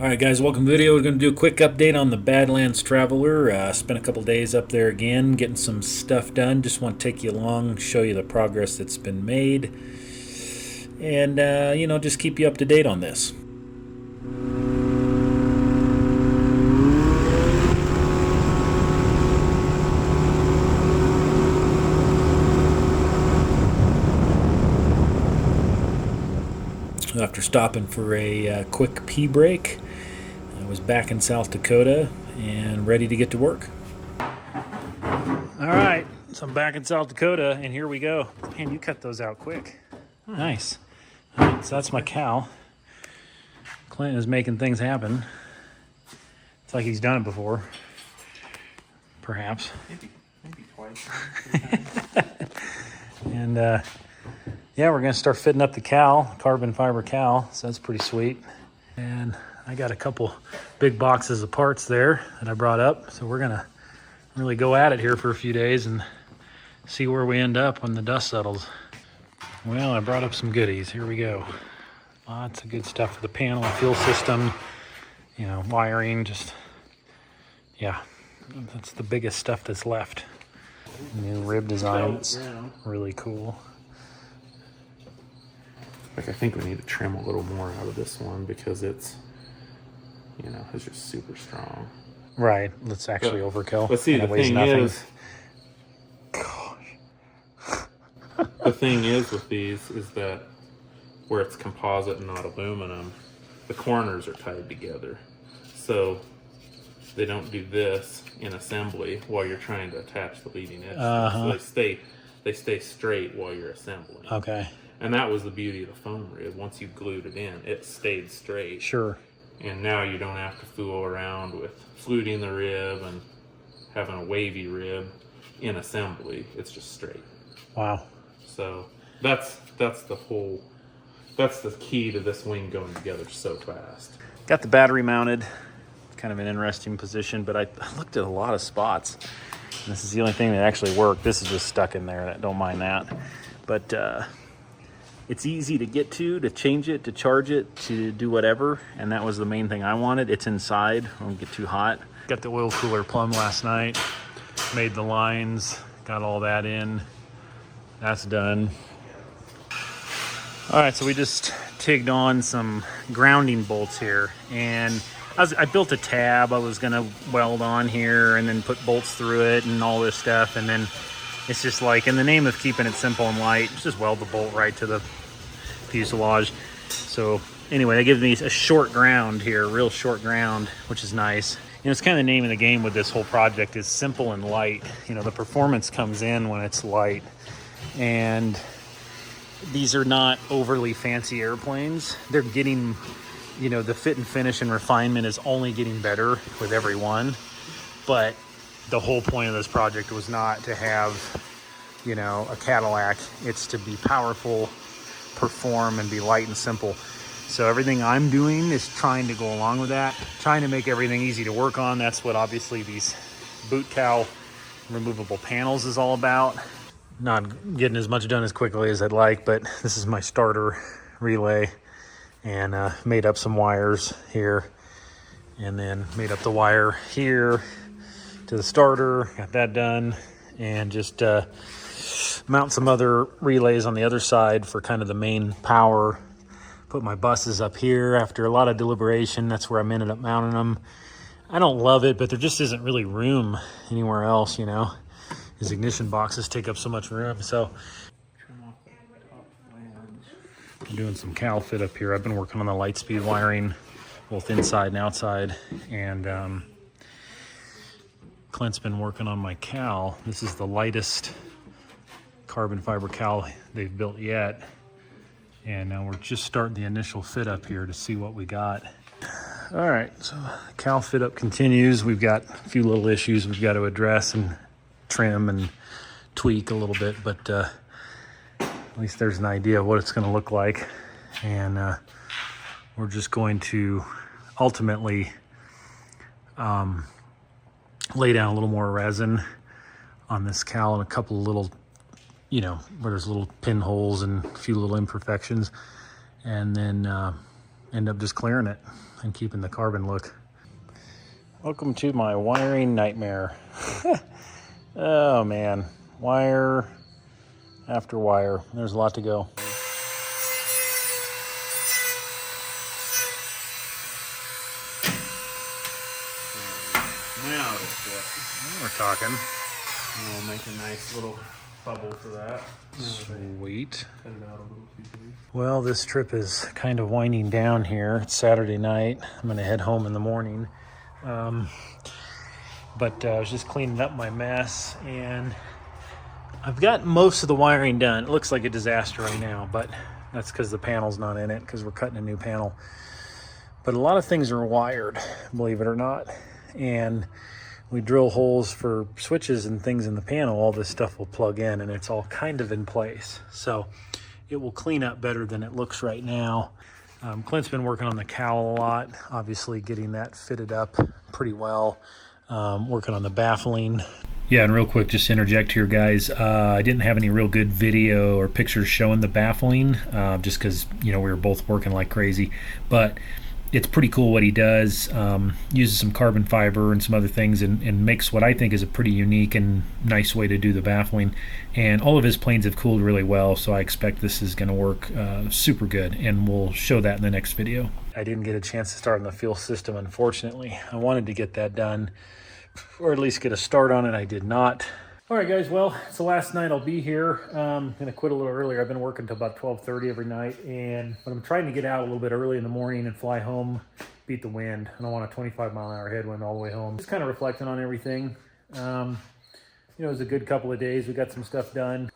Alright guys, welcome to the video. We're going to do a quick update on the Badlands Traveler. Spent a couple days up there again, getting some stuff done. Just want to take you along, show you the progress that's been made, and just keep you up to date on this. After stopping for a quick pee break, I was back in South Dakota and ready to get to work. All right, so I'm back in South Dakota, and here we go. Man, you cut those out quick. Nice. All right, so that's my cow. Clint is making things happen. It's like he's done it before. Perhaps. Maybe twice. And yeah, we're gonna start fitting up the cowl, carbon fiber cowl, so that's pretty sweet. And I got a couple big boxes of parts there that I brought up, so we're gonna really go at it here for a few days and see where we end up when the dust settles. Well, I brought up some goodies. Here we go. Lots of good stuff for the panel, fuel system, wiring, yeah, that's the biggest stuff that's left. New rib design, it's really cool. Like, I think we need to trim a little more out of this one because it's just super strong. Right, let's actually overkill. But see, the thing is, the thing is with these is that where it's composite and not aluminum, the corners are tied together. So they don't do this in assembly while you're trying to attach the leading edge. So they stay straight while you're assembling. Okay. And that was the beauty of the foam rib. Once you glued it in, it stayed straight. Sure. And now you don't have to fool around with fluting the rib and having a wavy rib in assembly. It's just straight. Wow. So that's the key to this wing going together so fast. Got the battery mounted. Kind of an interesting position, but I looked at a lot of spots. And this is the only thing that actually worked. This is just stuck in there. Don't mind that. But it's easy to get to change it, to charge it, to do whatever. And that was the main thing I wanted. It's inside. I won't get too hot. Got the oil cooler plumbed last night. Made the lines. Got all that in. That's done. All right, so we just tigged on some grounding bolts here. And I built a tab I was gonna weld on here and then put bolts through it and all this stuff. And then it's just like, in the name of keeping it simple and light, just weld the bolt right to the fuselage. So anyway, that gives me a short ground here, real short ground, which is nice. It's kind of the name of the game with this whole project is simple and light. The performance comes in when it's light. And these are not overly fancy airplanes. They're getting, the fit and finish and refinement is only getting better with every one. But the whole point of this project was not to have, a Cadillac. It's to be powerful, perform, and be light and simple. So everything I'm doing is trying to go along with that, trying to make everything easy to work on. That's what obviously these boot cowl removable panels is all about. Not getting as much done as quickly as I'd like, but this is my starter relay, and made up some wires here, and then made up the wire here to the starter, got that done, and just mount some other relays on the other side for kind of the main power. Put my buses up here after a lot of deliberation. That's where I ended up mounting them. I don't love it, but there just isn't really room anywhere else, His ignition boxes take up so much room. So I'm doing some cowl fit up here. I've been working on the light speed wiring, both inside and outside, and Clint's been working on my cowl. This is the lightest carbon fiber cowl they've built yet. And now we're just starting the initial fit up here to see what we got. All right, so cowl fit up continues. We've got a few little issues we've got to address and trim and tweak a little bit, but at least there's an idea of what it's going to look like. And we're just going to ultimately lay down a little more resin on this cowl and a couple of little, where there's little pinholes and a few little imperfections, and then end up just clearing it and keeping the carbon look. Welcome to my wiring nightmare. Oh man, wire after wire. There's a lot to go. Now it's good. We're talking. And we'll make a nice little bubble for that. Sweet. Cut it out a little too big. Well, this trip is kind of winding down here. It's Saturday night. I'm gonna head home in the morning. But I was just cleaning up my mess, and I've got most of the wiring done. It looks like a disaster right now, but that's because the panel's not in it, because we're cutting a new panel. But a lot of things are wired, believe it or not. And we drill holes for switches and things in the panel. All this stuff will plug in, and it's all kind of in place. So it will clean up better than it looks right now. Clint's been working on the cowl a lot, obviously getting that fitted up pretty well. Working on the baffling. Yeah, and real quick, just to interject here, guys, I didn't have any real good video or pictures showing the baffling, just because, you know, we were both working like crazy. But it's pretty cool what he does. Uses some carbon fiber and some other things, and makes what I think is a pretty unique and nice way to do the baffling. And all of his planes have cooled really well, so I expect this is going to work super good, and we'll show that in the next video. I didn't get a chance to start on the fuel system, unfortunately. I wanted to get that done, or at least get a start on it. I did not. All right, guys, well, it's the last night I'll be here. I'm going to quit a little earlier. I've been working till about 12:30 every night, but I'm trying to get out a little bit early in the morning and fly home, beat the wind. I don't want a 25-mile-an-hour headwind all the way home. Just kind of reflecting on everything. You know, it was a good couple of days. We got some stuff done.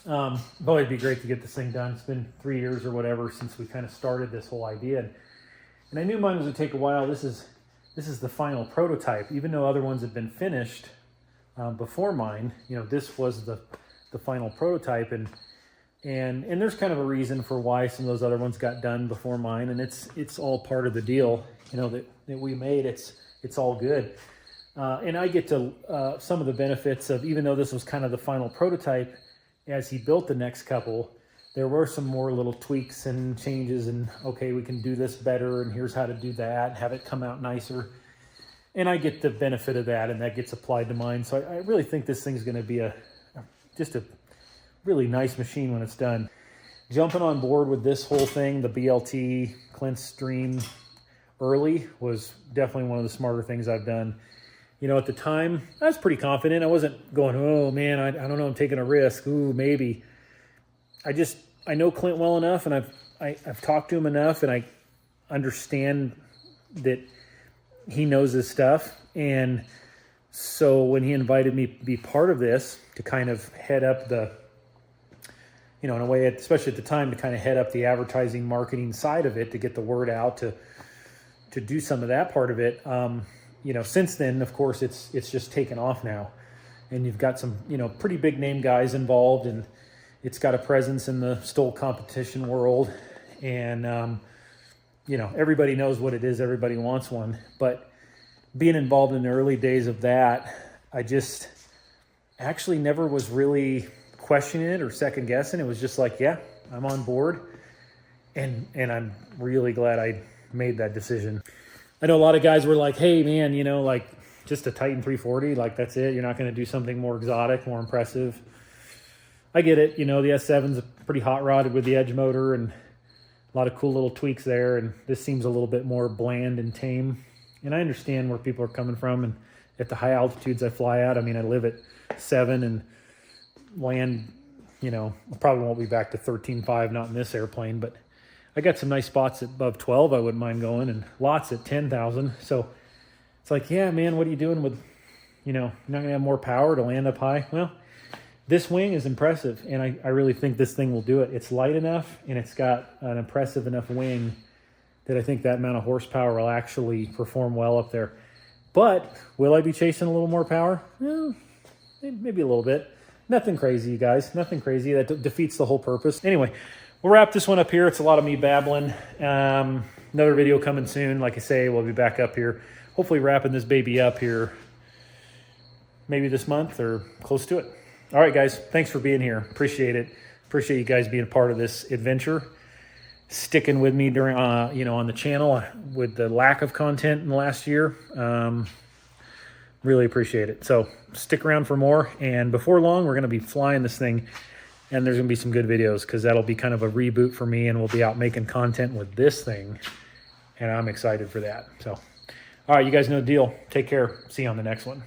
But it'd be great to get this thing done. It's been 3 years or whatever since we kind of started this whole idea. And I knew mine was going to take a while. This is the final prototype. Even though other ones have been finished before mine, you know, this was the final prototype. And there's kind of a reason for why some of those other ones got done before mine. And it's all part of the deal, you know, that we made. It's all good. And I get to some of the benefits of, even though this was kind of the final prototype, as he built the next couple, there were some more little tweaks and changes, and okay, we can do this better, and here's how to do that, have it come out nicer. And I get the benefit of that, and that gets applied to mine. So I really think this thing's going to be just a really nice machine when it's done. Jumping on board with this whole thing, the BLT Clint's Dream early, was definitely one of the smarter things I've done. You know, at the time, I was pretty confident. I wasn't going, oh man, I don't know, I'm taking a risk. Ooh, maybe. I know Clint well enough, and I've talked to him enough, and I understand that he knows his stuff. And so when he invited me to be part of this, to kind of head up the, you know, in a way, especially at the time, to kind of head up the advertising marketing side of it, to get the word out, to do some of that part of it. You know, since then, of course, it's just taken off now, and you've got some, you know, pretty big name guys involved, and it's got a presence in the STOL competition world, and you know, everybody knows what it is. Everybody wants one. But being involved in the early days of that, I just actually never was really questioning it or second guessing. It was just like, yeah, I'm on board, and I'm really glad I made that decision. I know a lot of guys were like, hey man, you know, like just a Titan 340, like that's it. You're not going to do something more exotic, more impressive. I get it. You know, the S7's pretty hot rodded with the edge motor and a lot of cool little tweaks there. And this seems a little bit more bland and tame. And I understand where people are coming from. And at the high altitudes I fly at, I mean, I live at 7 and land, you know, probably won't be back to 13.5, not in this airplane, but I got some nice spots at above 12 I wouldn't mind going, and lots at 10,000. So it's like, yeah, man, what are you doing with, you know, you're not going to have more power to land up high? Well, this wing is impressive, and I really think this thing will do it. It's light enough, and it's got an impressive enough wing that I think that amount of horsepower will actually perform well up there. But will I be chasing a little more power? Well, maybe a little bit. Nothing crazy, you guys. Nothing crazy. That defeats the whole purpose. Anyway, we'll wrap this one up here. It's a lot of me babbling. Another video coming soon. Like I say, we'll be back up here. Hopefully wrapping this baby up here maybe this month or close to it. All right, guys. Thanks for being here. Appreciate it. Appreciate you guys being a part of this adventure. sticking with me during, you know, on the channel with the lack of content in the last year. Really appreciate it. So stick around for more. And before long, we're going to be flying this thing, and there's going to be some good videos because that'll be kind of a reboot for me, and we'll be out making content with this thing. And I'm excited for that. So, all right, you guys know the deal. Take care. See you on the next one.